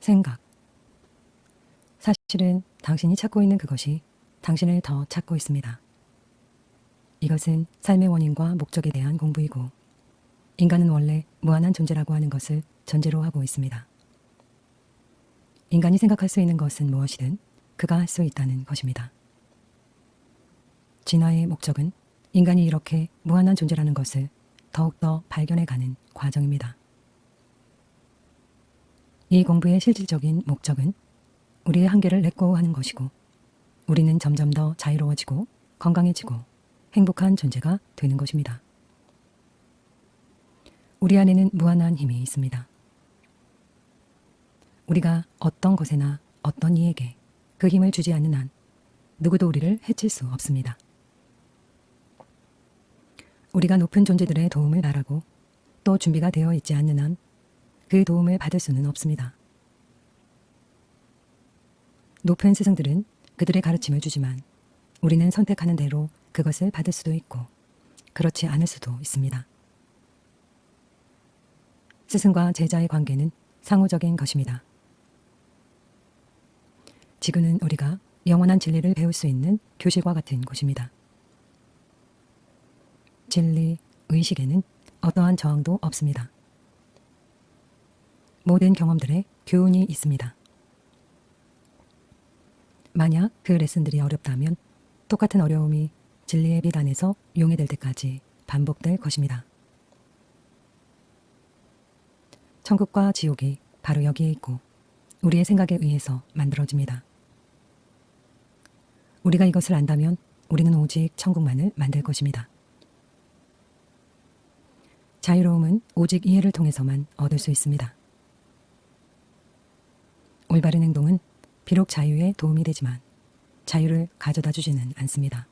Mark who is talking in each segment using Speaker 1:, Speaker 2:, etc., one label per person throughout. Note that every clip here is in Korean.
Speaker 1: 생각. 사실은 당신이 찾고 있는 그것이 당신을 더 찾고 있습니다. 이것은 삶의 원인과 목적에 대한 공부이고, 인간은 원래 무한한 존재라고 하는 것을 전제로 하고 있습니다. 인간이 생각할 수 있는 것은 무엇이든 그가 할 수 있다는 것입니다. 진화의 목적은 인간이 이렇게 무한한 존재라는 것을 더욱더 발견해가는 과정입니다. 이 공부의 실질적인 목적은 우리의 한계를 레코하는 것이고, 우리는 점점 더 자유로워지고 건강해지고 행복한 존재가 되는 것입니다. 우리 안에는 무한한 힘이 있습니다. 우리가 어떤 것에나 어떤 이에게 그 힘을 주지 않는 한 누구도 우리를 해칠 수 없습니다. 우리가 높은 존재들의 도움을 바라고 또 준비가 되어 있지 않는 한 그 도움을 받을 수는 없습니다. 높은 스승들은 그들의 가르침을 주지만 우리는 선택하는 대로 그것을 받을 수도 있고 그렇지 않을 수도 있습니다. 스승과 제자의 관계는 상호적인 것입니다. 지구는 우리가 영원한 진리를 배울 수 있는 교실과 같은 곳입니다. 진리, 의식에는 어떠한 저항도 없습니다. 모든 경험들에 교훈이 있습니다. 만약 그 레슨들이 어렵다면 똑같은 어려움이 진리의 빛 안에서 용해될 때까지 반복될 것입니다. 천국과 지옥이 바로 여기에 있고 우리의 생각에 의해서 만들어집니다. 우리가 이것을 안다면 우리는 오직 천국만을 만들 것입니다. 자유로움은 오직 이해를 통해서만 얻을 수 있습니다. 올바른 행동은 비록 자유에 도움이 되지만 자유를 가져다 주지는 않습니다.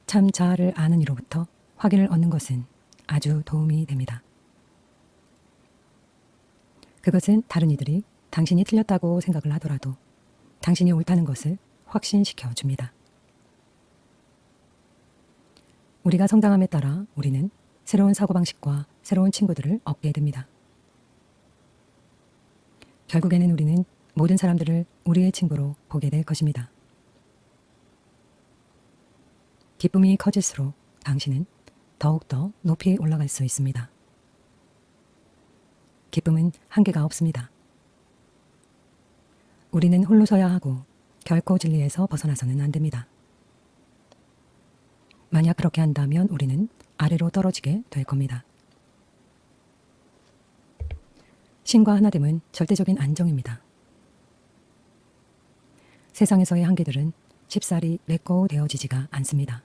Speaker 1: 참 자아를 아는 이로부터 확인을 얻는 것은 아주 도움이 됩니다. 그것은 다른 이들이 당신이 틀렸다고 생각을 하더라도 당신이 옳다는 것을 확신시켜 줍니다. 우리가 성장함에 따라 우리는 새로운 사고방식과 새로운 친구들을 얻게 됩니다. 결국에는 우리는 모든 사람들을 우리의 친구로 보게 될 것입니다. 기쁨이 커질수록 당신은 더욱더 높이 올라갈 수 있습니다. 기쁨은 한계가 없습니다. 우리는 홀로 서야 하고 결코 진리에서 벗어나서는 안 됩니다. 만약 그렇게 한다면 우리는 아래로 떨어지게 될 겁니다. 신과 하나됨은 절대적인 안정입니다. 세상에서의 한계들은 쉽사리 메꿔되어지지가 않습니다.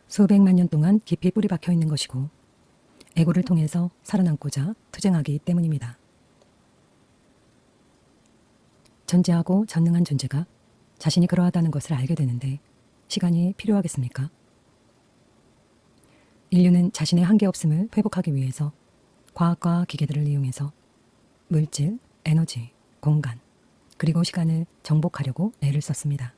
Speaker 1: 수백만 년 동안 깊이 뿌리 박혀 있는 것이고 에고를 통해서 살아남고자 투쟁하기 때문입니다. 전지하고 전능한 존재가 자신이 그러하다는 것을 알게 되는데 시간이 필요하겠습니까? 인류는 자신의 한계 없음을 회복하기 위해서 과학과 기계들을 이용해서 물질, 에너지, 공간, 그리고 시간을 정복하려고 애를 썼습니다.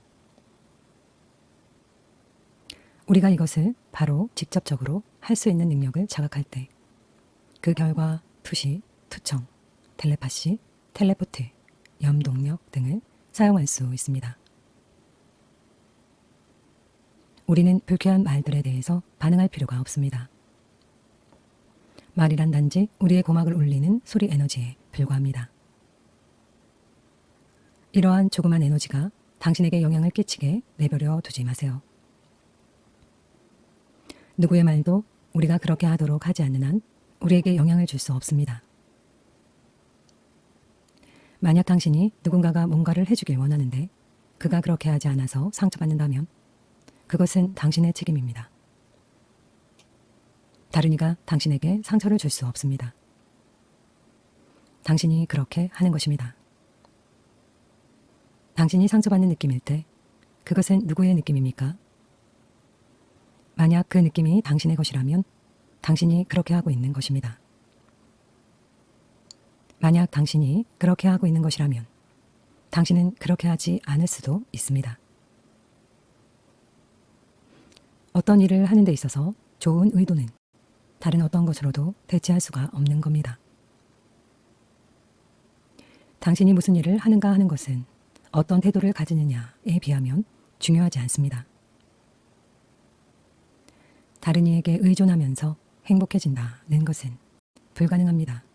Speaker 1: 우리가 이것을 바로 직접적으로 할 수 있는 능력을 자각할 때 그 결과 투시, 투청, 텔레파시, 텔레포트, 염동력 등을 사용할 수 있습니다. 우리는 불쾌한 말들에 대해서 반응할 필요가 없습니다. 말이란 단지 우리의 고막을 울리는 소리 에너지에 불과합니다. 이러한 조그만 에너지가 당신에게 영향을 끼치게 내버려 두지 마세요. 누구의 말도 우리가 그렇게 하도록 하지 않는 한 우리에게 영향을 줄 수 없습니다. 만약 당신이 누군가가 뭔가를 해주길 원하는데 그가 그렇게 하지 않아서 상처받는다면 그것은 당신의 책임입니다. 다른 이가 당신에게 상처를 줄 수 없습니다. 당신이 그렇게 하는 것입니다. 당신이 상처받는 느낌일 때 그것은 누구의 느낌입니까? 만약 그 느낌이 당신의 것이라면 당신이 그렇게 하고 있는 것입니다. 만약 당신이 그렇게 하고 있는 것이라면 당신은 그렇게 하지 않을 수도 있습니다. 어떤 일을 하는 데 있어서 좋은 의도는 다른 어떤 것으로도 대체할 수가 없는 겁니다. 당신이 무슨 일을 하는가 하는 것은 어떤 태도를 가지느냐에 비하면 중요하지 않습니다. 다른 이에게 의존하면서 행복해진다는 것은 불가능합니다.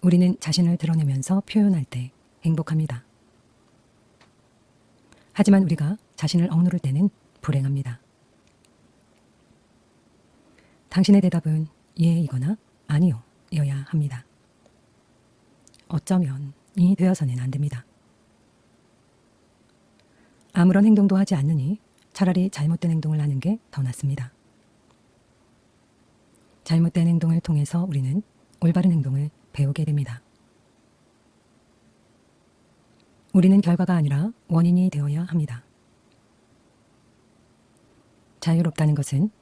Speaker 1: 우리는 자신을 드러내면서 표현할 때 행복합니다. 하지만 우리가 자신을 억누를 때는 불행합니다. 당신의 대답은 예이거나 아니요여야 합니다. 어쩌면이 되어서는 안 됩니다. 아무런 행동도 하지 않느니 차라리 잘못된 행동을 하는 게 더 낫습니다. 잘못된 행동을 통해서 우리는 올바른 행동을 배우게 됩니다. 우리는 결과가 아니라 원인이 되어야 합니다. 자유롭다는 것은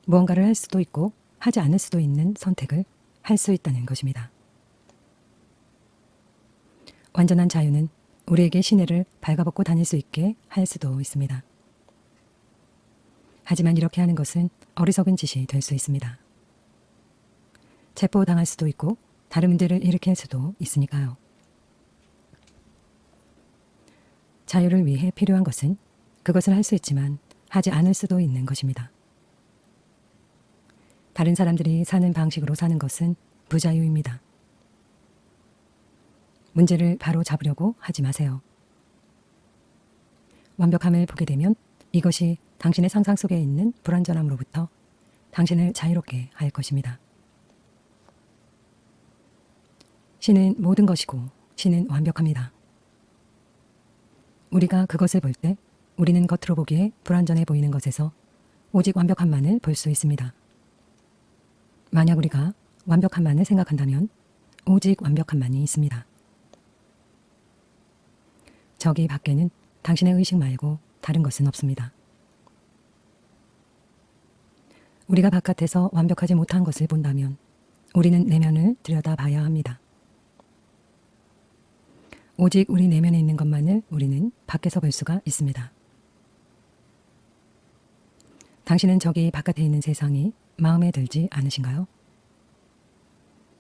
Speaker 1: 무언가를 할 수도 있고 하지 않을 수도 있는 선택을 할 수 있다는 것입니다. 완전한 자유는 우리에게 시내를 발가벗고 다닐 수 있게 할 수도 있습니다. 하지만 이렇게 하는 것은 어리석은 짓이 될 수 있습니다. 체포당할 수도 있고 다른 문제를 일으킬 수도 있으니까요. 자유를 위해 필요한 것은 그것을 할 수 있지만 하지 않을 수도 있는 것입니다. 다른 사람들이 사는 방식으로 사는 것은 부자유입니다. 문제를 바로 잡으려고 하지 마세요. 완벽함을 보게 되면 이것이 당신의 상상 속에 있는 불완전함으로부터 당신을 자유롭게 할 것입니다. 신은 모든 것이고 신은 완벽합니다. 우리가 그것을 볼 때 우리는 겉으로 보기에 불완전해 보이는 것에서 오직 완벽함만을 볼 수 있습니다. 만약 우리가 완벽함만을 생각한다면 오직 완벽함만이 있습니다. 저기 밖에는 당신의 의식 말고 다른 것은 없습니다. 우리가 바깥에서 완벽하지 못한 것을 본다면 우리는 내면을 들여다봐야 합니다. 오직 우리 내면에 있는 것만을 우리는 밖에서 볼 수가 있습니다. 당신은 저기 바깥에 있는 세상이 마음에 들지 않으신가요?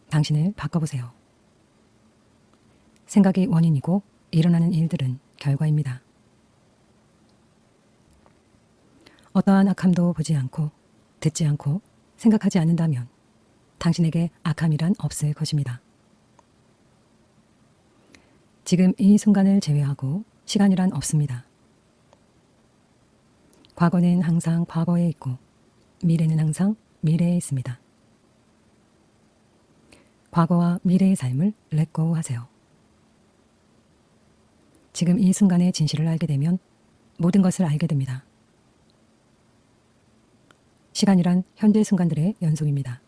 Speaker 1: 당신을 바꿔보세요. 생각이 원인이고 일어나는 일들은 결과입니다. 어떠한 악함도 보지 않고 듣지 않고 생각하지 않는다면 당신에게 악함이란 없을 것입니다. 지금 이 순간을 제외하고 시간이란 없습니다. 과거는 항상 과거에 있고 미래는 항상 미래에 있습니다. 과거와 미래의 삶을 렛고 하세요. 지금 이 순간의 진실을 알게 되면 모든 것을 알게 됩니다. 시간이란 현재 순간들의 연속입니다.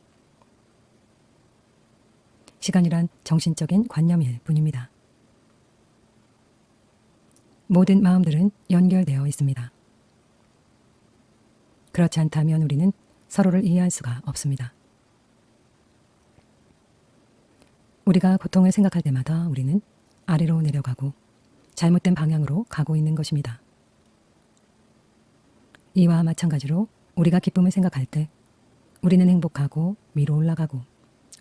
Speaker 1: 시간이란 정신적인 관념일 뿐입니다. 모든 마음들은 연결되어 있습니다. 그렇지 않다면 우리는 서로를 이해할 수가 없습니다. 우리가 고통을 생각할 때마다 우리는 아래로 내려가고 잘못된 방향으로 가고 있는 것입니다. 이와 마찬가지로 우리가 기쁨을 생각할 때 우리는 행복하고 위로 올라가고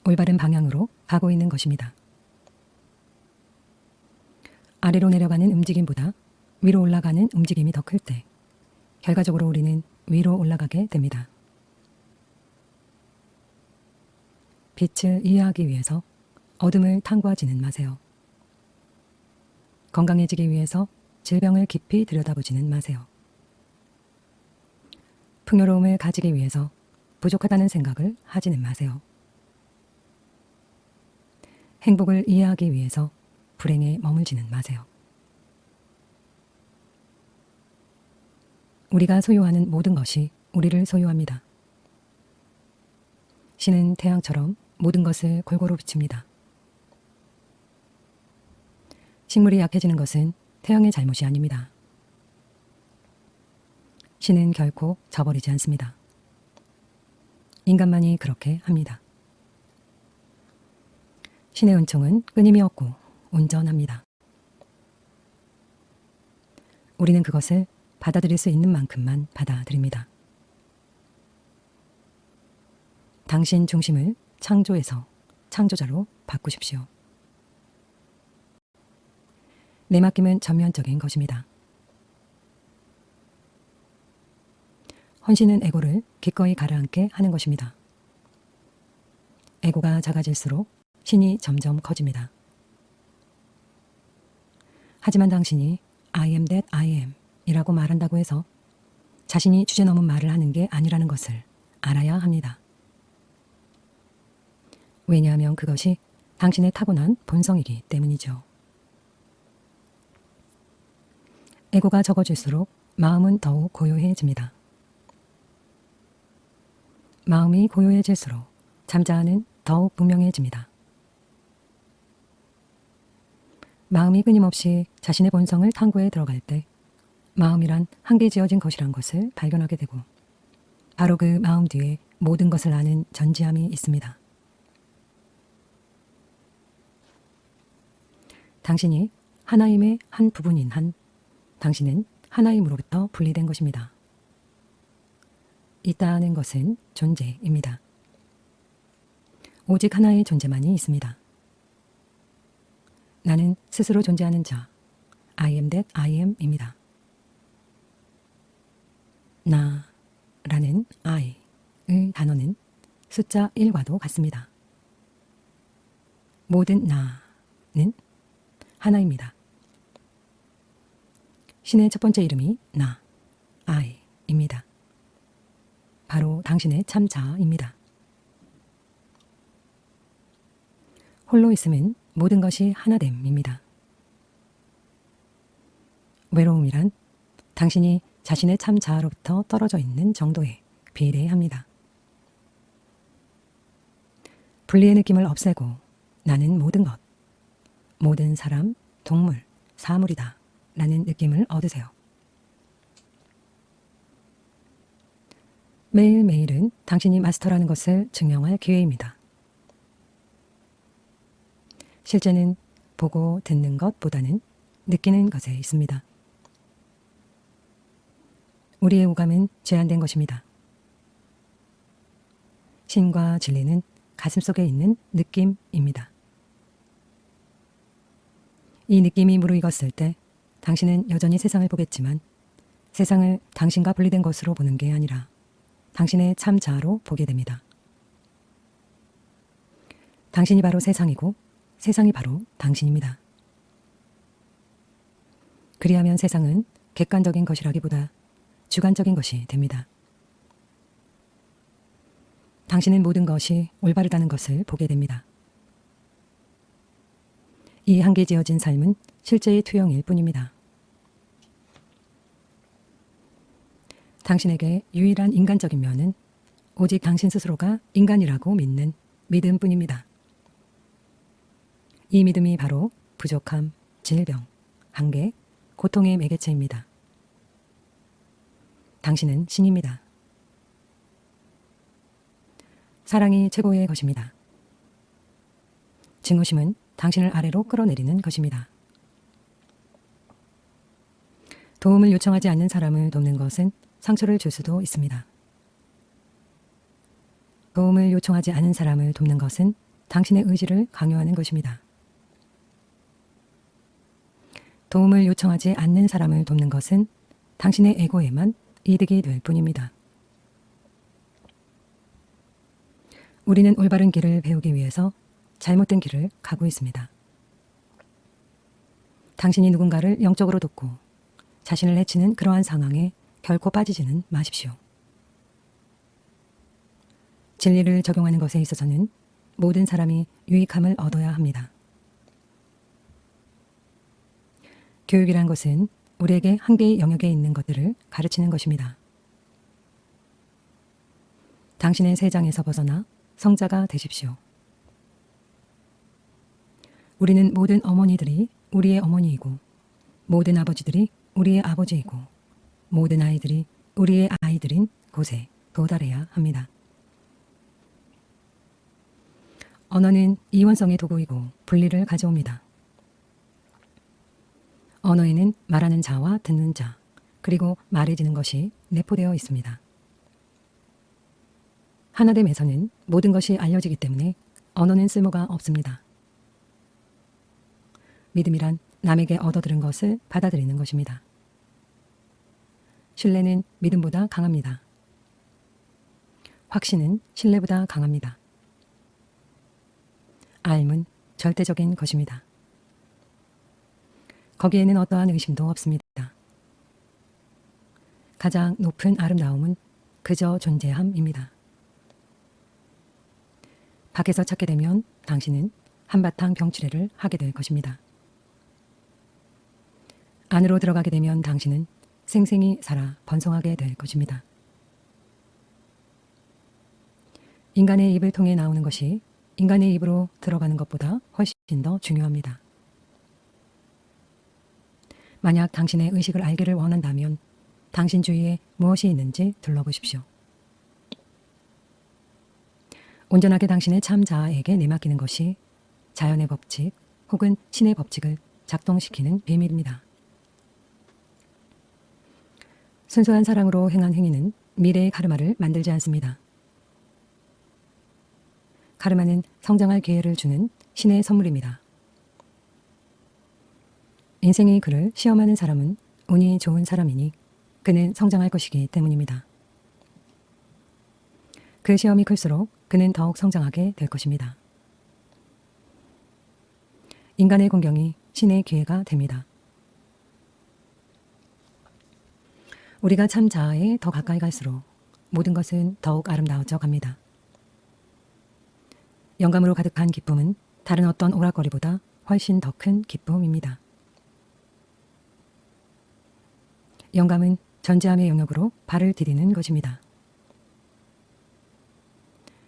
Speaker 1: 올바른 방향으로 가고 있는 것입니다. 아래로 내려가는 움직임보다 위로 올라가는 움직임이 더 클 때 결과적으로 우리는 위로 올라가게 됩니다. 빛을 이해하기 위해서 어둠을 탐구하지는 마세요. 건강해지기 위해서 질병을 깊이 들여다보지는 마세요. 풍요로움을 가지기 위해서 부족하다는 생각을 하지는 마세요. 행복을 이해하기 위해서 불행에 머물지는 마세요. 우리가 소유하는 모든 것이 우리를 소유합니다. 신은 태양처럼 모든 것을 골고루 비춥니다. 식물이 약해지는 것은 태양의 잘못이 아닙니다. 신은 결코 져버리지 않습니다. 인간만이 그렇게 합니다. 신의 은총은 끊임이 없고 온전합니다. 우리는 그것을 받아들일 수 있는 만큼만 받아들입니다. 당신 중심을 창조에서 창조자로 바꾸십시오. 내 맡김은 전면적인 것입니다. 헌신은 에고를 기꺼이 가라앉게 하는 것입니다. 에고가 작아질수록 신이 점점 커집니다. 하지만 당신이 I am that I am 이라고 말한다고 해서 자신이 주제 넘은 말을 하는 게 아니라는 것을 알아야 합니다. 왜냐하면 그것이 당신의 타고난 본성이기 때문이죠. 에고가 적어질수록 마음은 더욱 고요해집니다. 마음이 고요해질수록 잠자아는 더욱 분명해집니다. 마음이 끊임없이 자신의 본성을 탐구해 들어갈 때 마음이란 한계 지어진 것이란 것을 발견하게 되고 바로 그 마음 뒤에 모든 것을 아는 전지함이 있습니다. 당신이 하나임의 한 부분인 한 당신은 하나임으로부터 분리된 것입니다. 있다는 것은 존재입니다. 오직 하나의 존재만이 있습니다. 나는 스스로 존재하는 자, I am that I am 입니다. 나라는 I의 단어는 숫자 1과도 같습니다. 모든 나는 하나입니다. 신의 첫 번째 이름이 나, I입니다. 바로 당신의 참 자아입니다. 홀로 있음은 모든 것이 하나됨입니다. 외로움이란 당신이 자신의 참 자아로부터 떨어져 있는 정도에 비례합니다. 분리의 느낌을 없애고 나는 모든 것, 모든 사람, 동물, 사물이다 라는 느낌을 얻으세요. 매일매일은 당신이 마스터라는 것을 증명할 기회입니다. 실제는 보고 듣는 것보다는 느끼는 것에 있습니다. 우리의 오감은 제한된 것입니다. 신과 진리는 가슴속에 있는 느낌입니다. 이 느낌이 무르익었을 때 당신은 여전히 세상을 보겠지만 세상을 당신과 분리된 것으로 보는 게 아니라 당신의 참 자아로 보게 됩니다. 당신이 바로 세상이고 세상이 바로 당신입니다. 그리하면 세상은 객관적인 것이라기보다 주관적인 것이 됩니다. 당신은 모든 것이 올바르다는 것을 보게 됩니다. 이 한계 지어진 삶은 실제의 투영일 뿐입니다. 당신에게 유일한 인간적인 면은 오직 당신 스스로가 인간이라고 믿는 믿음뿐입니다. 이 믿음이 바로 부족함, 질병, 한계, 고통의 매개체입니다. 당신은 신입니다. 사랑이 최고의 것입니다. 증오심은 당신을 아래로 끌어내리는 것입니다. 도움을 요청하지 않는 사람을 돕는 것은 상처를 줄 수도 있습니다. 도움을 요청하지 않은 사람을 돕는 것은 당신의 의지를 강요하는 것입니다. 도움을 요청하지 않는 사람을 돕는 것은 당신의 에고에만 이득이 될 뿐입니다. 우리는 올바른 길을 배우기 위해서 잘못된 길을 가고 있습니다. 당신이 누군가를 영적으로 돕고 자신을 해치는 그러한 상황에 결코 빠지지는 마십시오. 진리를 적용하는 것에 있어서는 모든 사람이 유익함을 얻어야 합니다. 교육이란 것은 우리에게 한계의 영역에 있는 것들을 가르치는 것입니다. 당신의 세장에서 벗어나 성자가 되십시오. 우리는 모든 어머니들이 우리의 어머니이고 모든 아버지들이 우리의 아버지이고 모든 아이들이 우리의 아이들인 곳에 도달해야 합니다. 언어는 이원성의 도구이고 분리를 가져옵니다. 언어에는 말하는 자와 듣는 자, 그리고 말해지는 것이 내포되어 있습니다. 하나됨에서는 모든 것이 알려지기 때문에 언어는 쓸모가 없습니다. 믿음이란 남에게 얻어들은 것을 받아들이는 것입니다. 신뢰는 믿음보다 강합니다. 확신은 신뢰보다 강합니다. 알은 절대적인 것입니다. 거기에는 어떠한 의심도 없습니다. 가장 높은 아름다움은 그저 존재함입니다. 밖에서 찾게 되면 당신은 한바탕 병치레를 하게 될 것입니다. 안으로 들어가게 되면 당신은 생생히 살아 번성하게 될 것입니다. 인간의 입을 통해 나오는 것이 인간의 입으로 들어가는 것보다 훨씬 더 중요합니다. 만약 당신의 의식을 알기를 원한다면 당신 주위에 무엇이 있는지 둘러보십시오. 온전하게 당신의 참 자아에게 내맡기는 것이 자연의 법칙 혹은 신의 법칙을 작동시키는 비밀입니다. 순수한 사랑으로 행한 행위는 미래의 카르마를 만들지 않습니다. 카르마는 성장할 기회를 주는 신의 선물입니다. 인생이 그를 시험하는 사람은 운이 좋은 사람이니 그는 성장할 것이기 때문입니다. 그 시험이 클수록 그는 더욱 성장하게 될 것입니다. 인간의 공경이 신의 기회가 됩니다. 우리가 참 자아에 더 가까이 갈수록 모든 것은 더욱 아름다워져 갑니다. 영감으로 가득한 기쁨은 다른 어떤 오락거리보다 훨씬 더 큰 기쁨입니다. 영감은 전지함의 영역으로 발을 디디는 것입니다.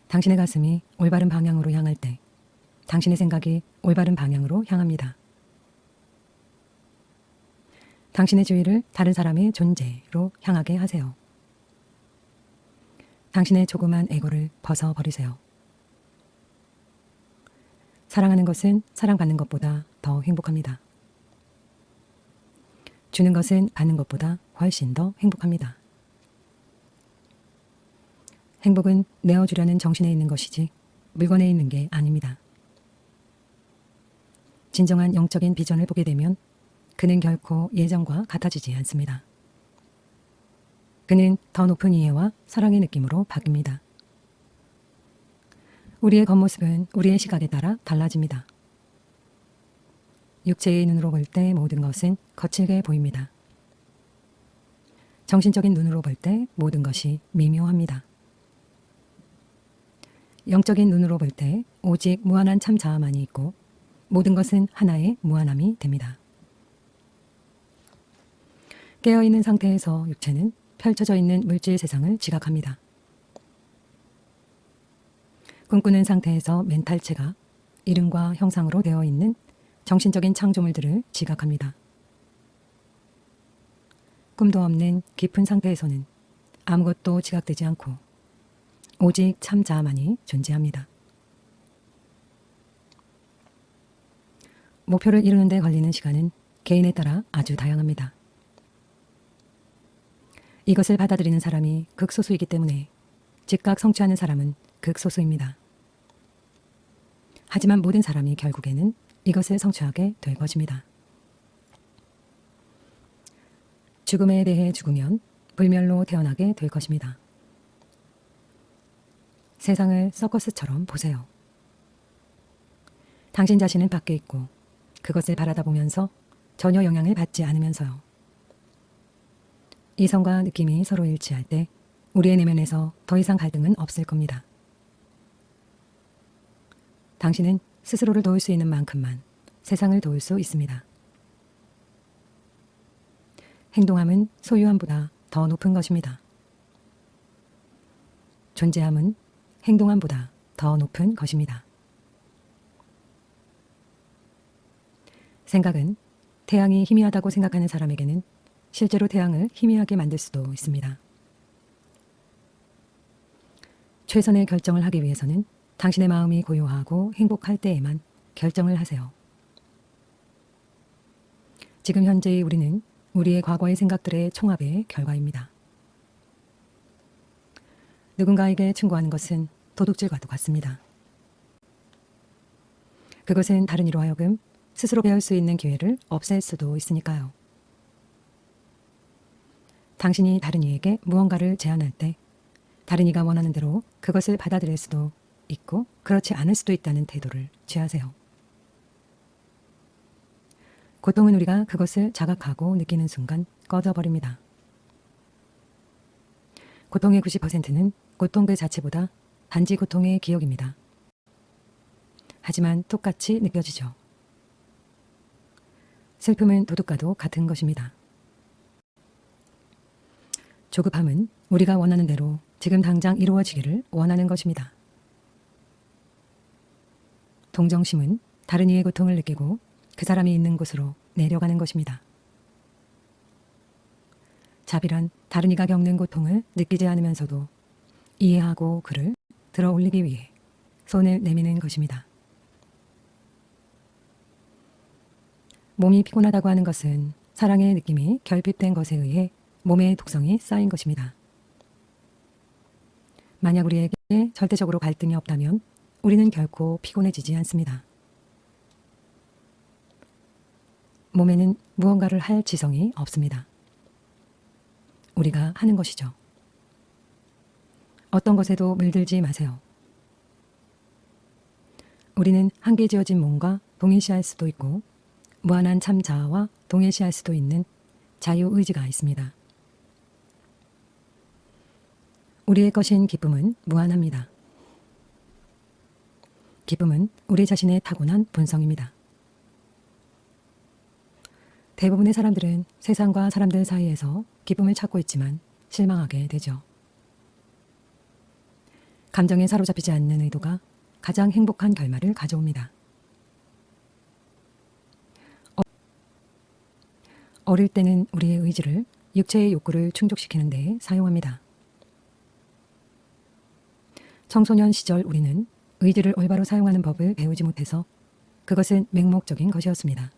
Speaker 1: 당신의 가슴이 올바른 방향으로 향할 때 당신의 생각이 올바른 방향으로 향합니다. 당신의 주의를 다른 사람의 존재로 향하게 하세요. 당신의 조그만 에고를 벗어버리세요. 사랑하는 것은 사랑받는 것보다 더 행복합니다. 주는 것은 받는 것보다 훨씬 더 행복합니다. 행복은 내어주려는 정신에 있는 것이지 물건에 있는 게 아닙니다. 진정한 영적인 비전을 보게 되면 그는 결코 예전과 같아지지 않습니다. 그는 더 높은 이해와 사랑의 느낌으로 바뀝니다. 우리의 겉모습은 우리의 시각에 따라 달라집니다. 육체의 눈으로 볼 때 모든 것은 거칠게 보입니다. 정신적인 눈으로 볼 때 모든 것이 미묘합니다. 영적인 눈으로 볼 때 오직 무한한 참 자아만이 있고 모든 것은 하나의 무한함이 됩니다. 깨어있는 상태에서 육체는 펼쳐져 있는 물질 세상을 지각합니다. 꿈꾸는 상태에서 멘탈체가 이름과 형상으로 되어 있는 정신적인 창조물들을 지각합니다. 꿈도 없는 깊은 상태에서는 아무것도 지각되지 않고 오직 참 자아만이 존재합니다. 목표를 이루는 데 걸리는 시간은 개인에 따라 아주 다양합니다. 이것을 받아들이는 사람이 극소수이기 때문에 즉각 성취하는 사람은 극소수입니다. 하지만 모든 사람이 결국에는 이것을 성취하게 될 것입니다. 죽음에 대해 죽으면 불멸로 태어나게 될 것입니다. 세상을 서커스처럼 보세요. 당신 자신은 밖에 있고 그것을 바라다 보면서 전혀 영향을 받지 않으면서요. 이성과 느낌이 서로 일치할 때 우리의 내면에서 더 이상 갈등은 없을 겁니다. 당신은 스스로를 도울 수 있는 만큼만 세상을 도울 수 있습니다. 행동함은 소유함보다 더 높은 것입니다. 존재함은 행동함보다 더 높은 것입니다. 생각은 태양이 희미하다고 생각하는 사람에게는 실제로 태양을 희미하게 만들 수도 있습니다. 최선의 결정을 하기 위해서는 당신의 마음이 고요하고 행복할 때에만 결정을 하세요. 지금 현재의 우리는 우리의 과거의 생각들의 총합의 결과입니다. 누군가에게 충고하는 것은 도둑질과도 같습니다. 그것은 다른 이로 하여금 스스로 배울 수 있는 기회를 없앨 수도 있으니까요. 당신이 다른 이에게 무언가를 제안할 때 다른 이가 원하는 대로 그것을 받아들일 수도 있고 그렇지 않을 수도 있다는 태도를 취하세요. 고통은 우리가 그것을 자각하고 느끼는 순간 꺼져버립니다. 고통의 90%는 고통 그 자체보다 단지 고통의 기억입니다. 하지만 똑같이 느껴지죠. 슬픔은 도둑과도 같은 것입니다. 조급함은 우리가 원하는 대로 지금 당장 이루어지기를 원하는 것입니다. 동정심은 다른 이의 고통을 느끼고 그 사람이 있는 곳으로 내려가는 것입니다. 자비란 다른 이가 겪는 고통을 느끼지 않으면서도 이해하고 그를 들어 올리기 위해 손을 내미는 것입니다. 몸이 피곤하다고 하는 것은 사랑의 느낌이 결핍된 것에 의해 몸의 독성이 쌓인 것입니다. 만약 우리에게 절대적으로 갈등이 없다면 우리는 결코 피곤해지지 않습니다. 몸에는 무언가를 할 지성이 없습니다. 우리가 하는 것이죠. 어떤 것에도 물들지 마세요. 우리는 한계 지어진 몸과 동일시할 수도 있고 무한한 참 자아와 동일시할 수도 있는 자유의지가 있습니다. 우리의 것인 기쁨은 무한합니다. 기쁨은 우리 자신의 타고난 본성입니다. 대부분의 사람들은 세상과 사람들 사이에서 기쁨을 찾고 있지만 실망하게 되죠. 감정에 사로잡히지 않는 의도가 가장 행복한 결말을 가져옵니다. 어릴 때는 우리의 의지를 육체의 욕구를 충족시키는 데 사용합니다. 청소년 시절 우리는 의지를 올바로 사용하는 법을 배우지 못해서 그것은 맹목적인 것이었습니다.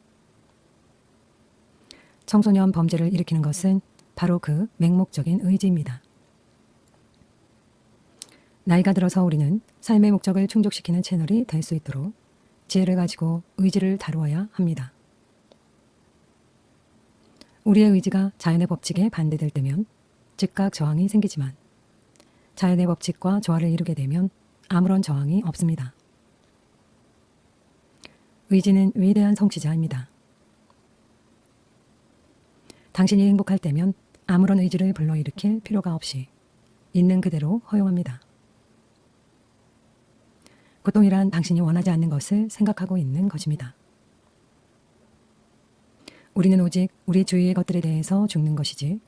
Speaker 1: 청소년 범죄를 일으키는 것은 바로 그 맹목적인 의지입니다. 나이가 들어서 우리는 삶의 목적을 충족시키는 채널이 될 수 있도록 지혜를 가지고 의지를 다루어야 합니다. 우리의 의지가 자연의 법칙에 반대될 때면 즉각 저항이 생기지만 자연의 법칙과 조화를 이루게 되면 아무런 저항이 없습니다. 의지는 위대한 성취자입니다. 당신이 행복할 때면 아무런 의지를 불러일으킬 필요가 없이 있는 그대로 허용합니다. 고통이란 당신이 원하지 않는 것을 생각하고 있는 것입니다. 우리는 오직 우리 주위의 것들에 대해서 죽는 것이지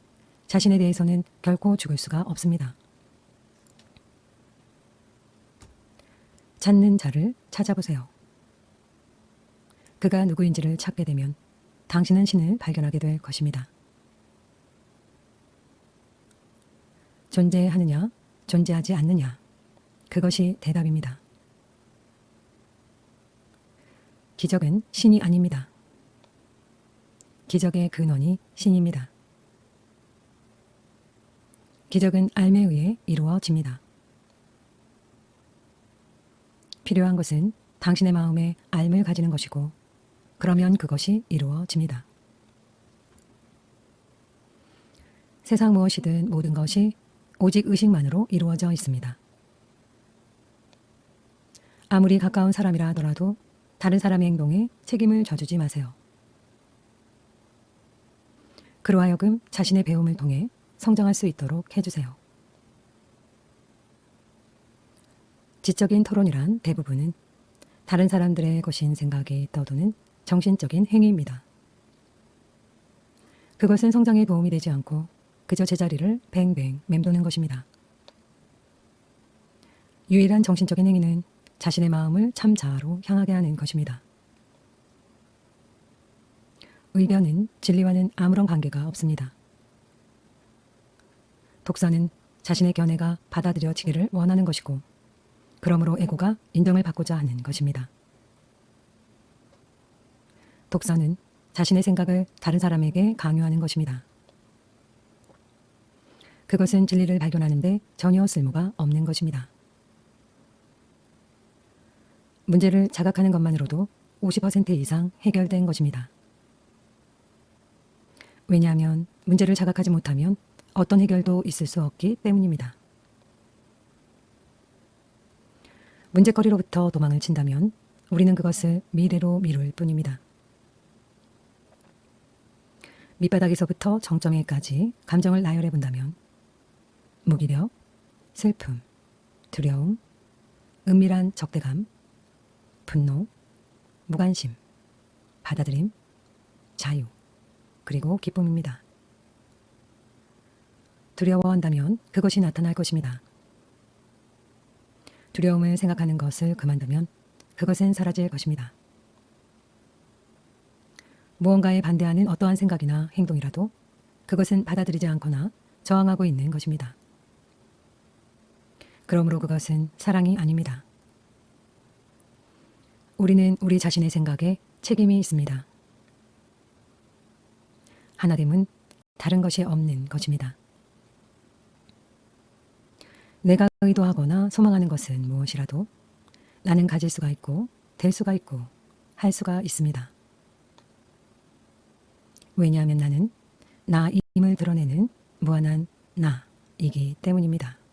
Speaker 1: 자신에 대해서는 결코 죽을 수가 없습니다. 찾는 자를 찾아보세요. 그가 누구인지를 찾게 되면 당신은 신을 발견하게 될 것입니다. 존재하느냐, 존재하지 않느냐, 그것이 대답입니다. 기적은 신이 아닙니다. 기적의 근원이 신입니다. 기적은 알에 의해 이루어집니다. 필요한 것은 당신의 마음에 알을 가지는 것이고 그러면 그것이 이루어집니다. 세상 무엇이든 모든 것이 오직 의식만으로 이루어져 있습니다. 아무리 가까운 사람이라 하더라도 다른 사람의 행동에 책임을 져주지 마세요. 그로 하여금 자신의 배움을 통해 성장할 수 있도록 해주세요. 지적인 토론이란 대부분은 다른 사람들의 것인 생각이 떠도는 정신적인 행위입니다. 그것은 성장에 도움이 되지 않고 그저 제자리를 뱅뱅 맴도는 것입니다. 유일한 정신적인 행위는 자신의 마음을 참 자아로 향하게 하는 것입니다. 의견은 진리와는 아무런 관계가 없습니다. 독서는 자신의 견해가 받아들여지기를 원하는 것이고 그러므로 에고가 인정을 받고자 하는 것입니다. 독서는 자신의 생각을 다른 사람에게 강요하는 것입니다. 그것은 진리를 발견하는데 전혀 쓸모가 없는 것입니다. 문제를 자각하는 것만으로도 50% 이상 해결된 것입니다. 왜냐하면 문제를 자각하지 못하면 어떤 해결도 있을 수 없기 때문입니다. 문제거리로부터 도망을 친다면 우리는 그것을 미래로 미룰 뿐입니다. 밑바닥에서부터 정점에까지 감정을 나열해 본다면 무기력, 슬픔, 두려움, 은밀한 적대감, 분노, 무관심, 받아들임, 자유, 그리고 기쁨입니다. 두려워한다면 그것이 나타날 것입니다. 두려움을 생각하는 것을 그만두면 그것은 사라질 것입니다. 무언가에 반대하는 어떠한 생각이나 행동이라도 그것은 받아들이지 않거나 저항하고 있는 것입니다. 그러므로 그것은 사랑이 아닙니다. 우리는 우리 자신의 생각에 책임이 있습니다. 하나됨은 다른 것이 없는 것입니다. 내가 의도하거나 소망하는 것은 무엇이라도 나는 가질 수가 있고 될 수가 있고 할 수가 있습니다. 왜냐하면 나는 나임을 드러내는 무한한 나이기 때문입니다.